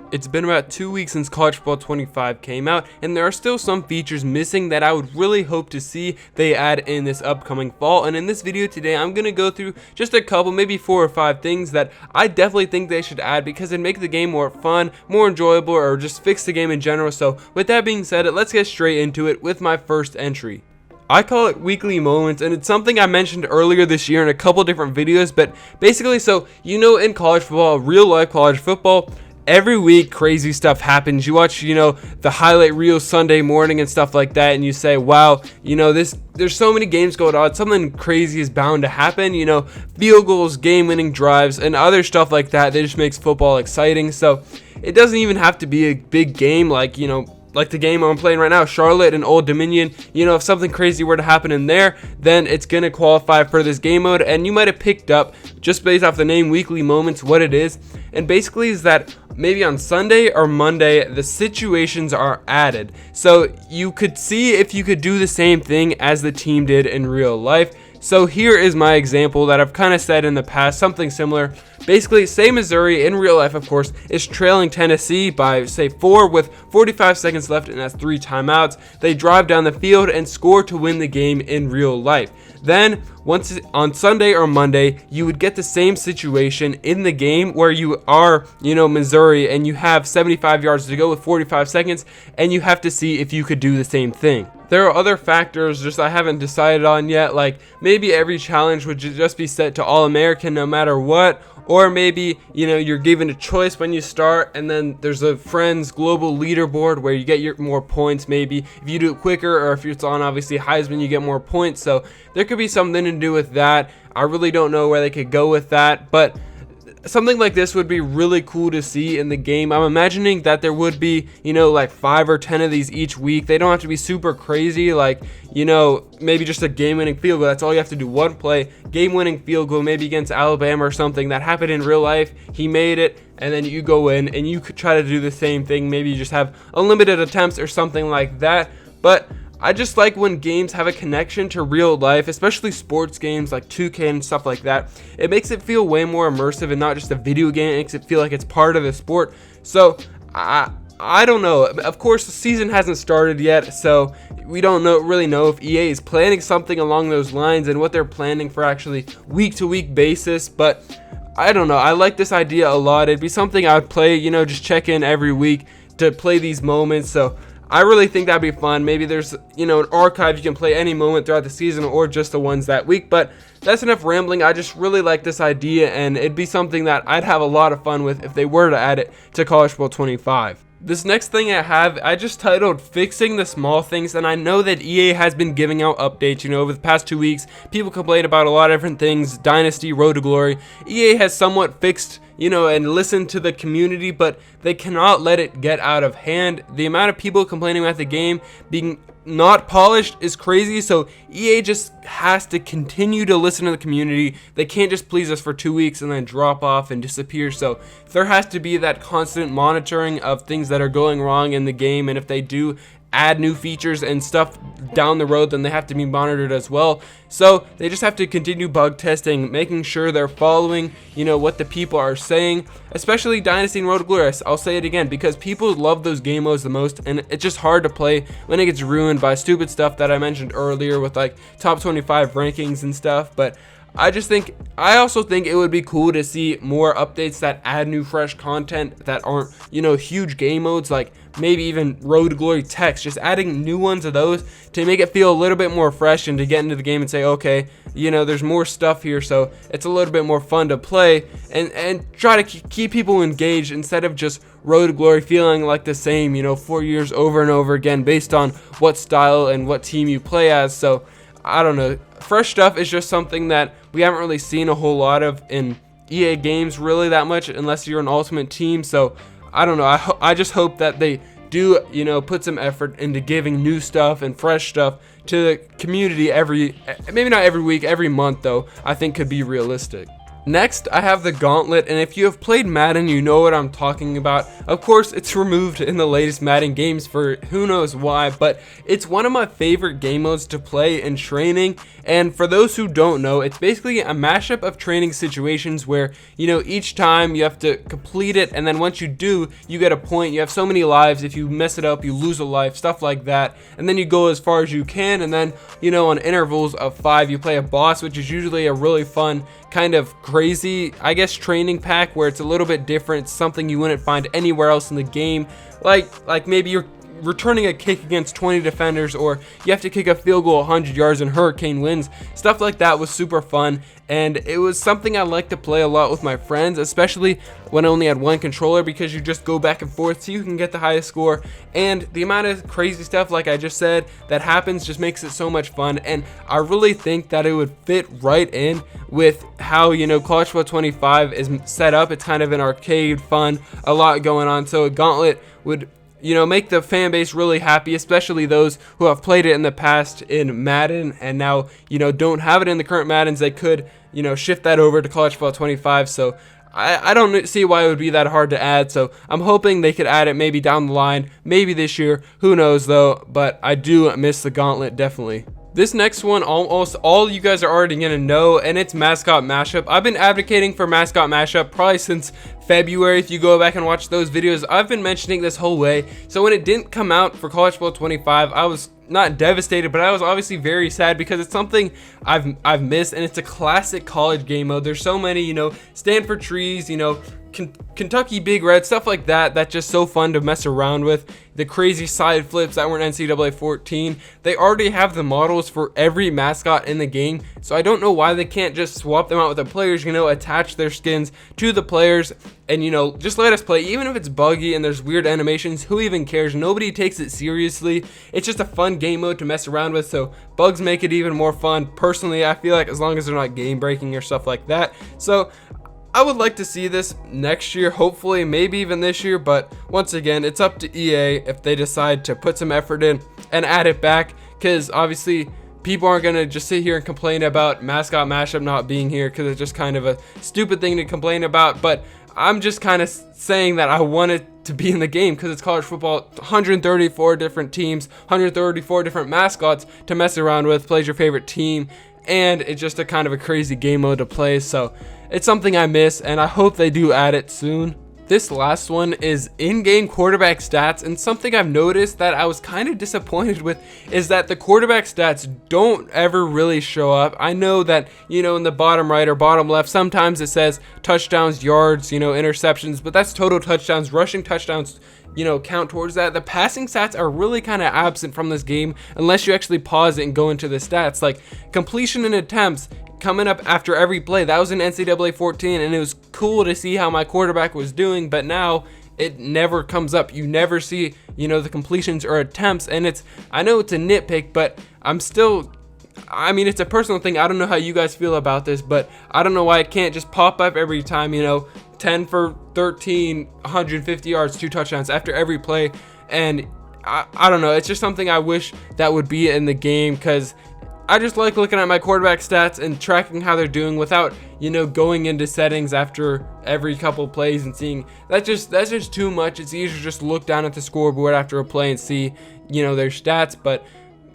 It's been about 2 weeks since College Football 25 came out, and there are still some features missing that I would really hope to see they add in this upcoming fall. And in this video today, I'm going to go through just a couple, maybe 4 or 5 things that I definitely think they should add because it'd make the game more fun, more enjoyable, or just fix the game in general. So with that being said, let's get straight into it with my first entry. I call it weekly moments, and it's something I mentioned earlier this year in a couple different videos, but basically, so in college football, real life college football, every week crazy stuff happens. You watch, the highlight reel Sunday morning and stuff like that, and you say, wow, there's so many games going on, something crazy is bound to happen, field goals, game-winning drives, and other stuff like that. That just makes football exciting. So it doesn't even have to be a big game like the game I'm playing right now, Charlotte and Old Dominion. If something crazy were to happen in there, then it's going to qualify for this game mode. And you might have picked up, just based off the name Weekly Moments, what it is. And basically is that maybe on Sunday or Monday, the situations are added. So you could see if you could do the same thing as the team did in real life. So here is my example that I've kind of said in the past, something similar. Basically, say Missouri, in real life, of course, is trailing Tennessee by, say, 4 with 45 seconds left and has 3 timeouts. They drive down the field and score to win the game in real life. Then, once on Sunday or Monday, you would get the same situation in the game where you are, Missouri, and you have 75 yards to go with 45 seconds, and you have to see if you could do the same thing. There are other factors just I haven't decided on yet, like maybe every challenge would just be set to All-American no matter what, or maybe, you're given a choice when you start, and then there's a Friends global leaderboard where you get more points maybe. If you do it quicker, or if it's on, obviously, Heisman, you get more points. So there could be something to do with that. I really don't know where they could go with that, but something like this would be really cool to see in the game. I'm imagining that there would be, like 5 or 10 of these each week. They don't have to be super crazy, like, maybe just a game-winning field goal. That's all you have to do, one play, game-winning field goal, maybe against Alabama or something that happened in real life. He made it, and then you go in and you could try to do the same thing. Maybe you just have unlimited attempts or something like that. But I just like when games have a connection to real life, especially sports games like 2K and stuff like that. It makes it feel way more immersive and not just a video game. It makes it feel like it's part of the sport. So I don't know. Of course, the season hasn't started yet, so we don't really know if EA is planning something along those lines and what they're planning for actually week-to-week basis. But I don't know. I like this idea a lot. It'd be something I would play, just check in every week to play these moments. So I really think that'd be fun. Maybe there's, an archive you can play any moment throughout the season or just the ones that week. But that's enough rambling. I just really like this idea, and it'd be something that I'd have a lot of fun with if they were to add it to College Football 25. This next thing I just titled Fixing the Small Things, and I know that EA has been giving out updates, over the past 2 weeks. People complain about a lot of different things, Dynasty, Road to Glory. EA has somewhat fixed, and listened to the community, but they cannot let it get out of hand. The amount of people complaining about the game being not polished is crazy, so EA just has to continue to listen to the community. They can't just please us for 2 weeks and then drop off and disappear. So there has to be that constant monitoring of things that are going wrong in the game, and if they do add new features and stuff down the road, then they have to be monitored as well. So they just have to continue bug testing, making sure they're following, what the people are saying, especially Dynasty and Road to Glory. I'll say it again, because people love those game modes the most, and it's just hard to play when it gets ruined by stupid stuff that I mentioned earlier with like top 25 rankings and stuff. But I also think it would be cool to see more updates that add new fresh content that aren't, huge game modes, like maybe even Road to Glory text, just adding new ones of those to make it feel a little bit more fresh and to get into the game and say, okay, there's more stuff here, so it's a little bit more fun to play, and try to keep people engaged instead of just Road to Glory feeling like the same, 4 years over and over again based on what style and what team you play as. So I don't know. Fresh stuff is just something that we haven't really seen a whole lot of in EA games really that much, unless you're an Ultimate Team. So I don't know. I just hope that they do, put some effort into giving new stuff and fresh stuff to the community maybe not every week, every month though, I think could be realistic. Next, I have the Gauntlet, and if you have played Madden, you know what I'm talking about. Of course, it's removed in the latest Madden games for who knows why, but it's one of my favorite game modes to play in training. And for those who don't know, it's basically a mashup of training situations where, you know, each time you have to complete it, and then once you do, you get a point. You have so many lives. If you mess it up, you lose a life, stuff like that. And then you go as far as you can, and then, you know, on intervals of 5, you play a boss, which is usually a really fun kind of crazy, I guess, training pack where it's a little bit different. It's something you wouldn't find anywhere else in the game, like maybe you're returning a kick against 20 defenders, or you have to kick a field goal 100 yards and Hurricane wins. Stuff like that was super fun, and it was something I like to play a lot with my friends, especially when I only had one controller, because you just go back and forth so you can get the highest score. And the amount of crazy stuff, like I just said, that happens just makes it so much fun. And I really think that it would fit right in with how, you know, College Football 25 is set up. It's kind of an arcade fun, a lot going on, so a Gauntlet would, you know, make the fan base really happy, especially those who have played it in the past in Madden and now, you know, don't have it in the current Maddens. They could, you know, shift that over to College Football 25. So I don't see why it would be that hard to add. So I'm hoping they could add it maybe down the line, maybe this year. Who knows though? But I do miss the Gauntlet definitely. This next one, almost all you guys are already going to know, and it's Mascot Mashup. I've been advocating for Mascot Mashup probably since February. If you go back and watch those videos, I've been mentioning this whole way. So when it didn't come out for College Football 25, I was not devastated, but I was obviously very sad because it's something I've missed, and it's a classic college game mode. There's so many, you know, Stanford trees, you know, Kentucky Big Red, stuff like that. That's just so fun to mess around with. The crazy side flips that were in NCAA 14. They already have the models for every mascot in the game, so I don't know why they can't just swap them out with the players, you know, attach their skins to the players and, you know, just let us play. Even if it's buggy and there's weird animations, who even cares? Nobody takes it seriously. It's just a fun game mode to mess around with, so bugs make it even more fun. Personally, I feel like, as long as they're not game breaking or stuff like that. So I would like to see this next year, hopefully, maybe even this year, but once again, it's up to EA if they decide to put some effort in and add it back, because obviously people aren't going to just sit here and complain about Mascot Mashup not being here, because it's just kind of a stupid thing to complain about. But I'm just kind of saying that I want it to be in the game because it's college football, 134 different teams, 134 different mascots to mess around with, plays your favorite team, and it's just a kind of a crazy game mode to play. So it's something I miss, and I hope they do add it soon. This last one is in-game quarterback stats, and something I've noticed that I was kind of disappointed with is that the quarterback stats don't ever really show up. I know that, you know, in the bottom right or bottom left, sometimes it says touchdowns, yards, you know, interceptions, but that's total touchdowns. Rushing touchdowns, you know, count towards that. The passing stats are really kind of absent from this game unless you actually pause it and go into the stats. Like completion and attempts coming up after every play, that was in NCAA 14, and it was cool to see how my quarterback was doing, but now it never comes up. You never see, you know, the completions or attempts, and I know it's a nitpick, but I mean, it's a personal thing. I don't know how you guys feel about this, but I don't know why it can't just pop up every time, you know, 10 for 13, 150 yards, 2 touchdowns after every play. And I don't know, it's just something I wish that would be in the game, because I just like looking at my quarterback stats and tracking how they're doing without, you know, going into settings after every couple plays and seeing that's just too much. It's easier to just look down at the scoreboard after a play and see, you know, their stats. But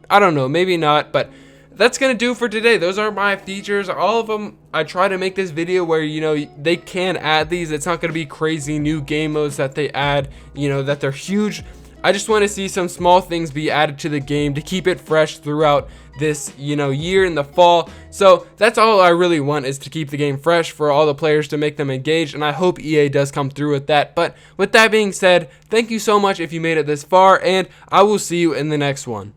I don't know, maybe not. But that's gonna do for today. Those are my features, all of them. I try to make this video where, you know, they can add these. It's not gonna be crazy new game modes that they add, you know, that they're huge. I just want to see some small things be added to the game to keep it fresh throughout this, you know, year in the fall. So that's all I really want, is to keep the game fresh for all the players, to make them engaged, and I hope EA does come through with that. But with that being said, thank you so much if you made it this far, and I will see you in the next one.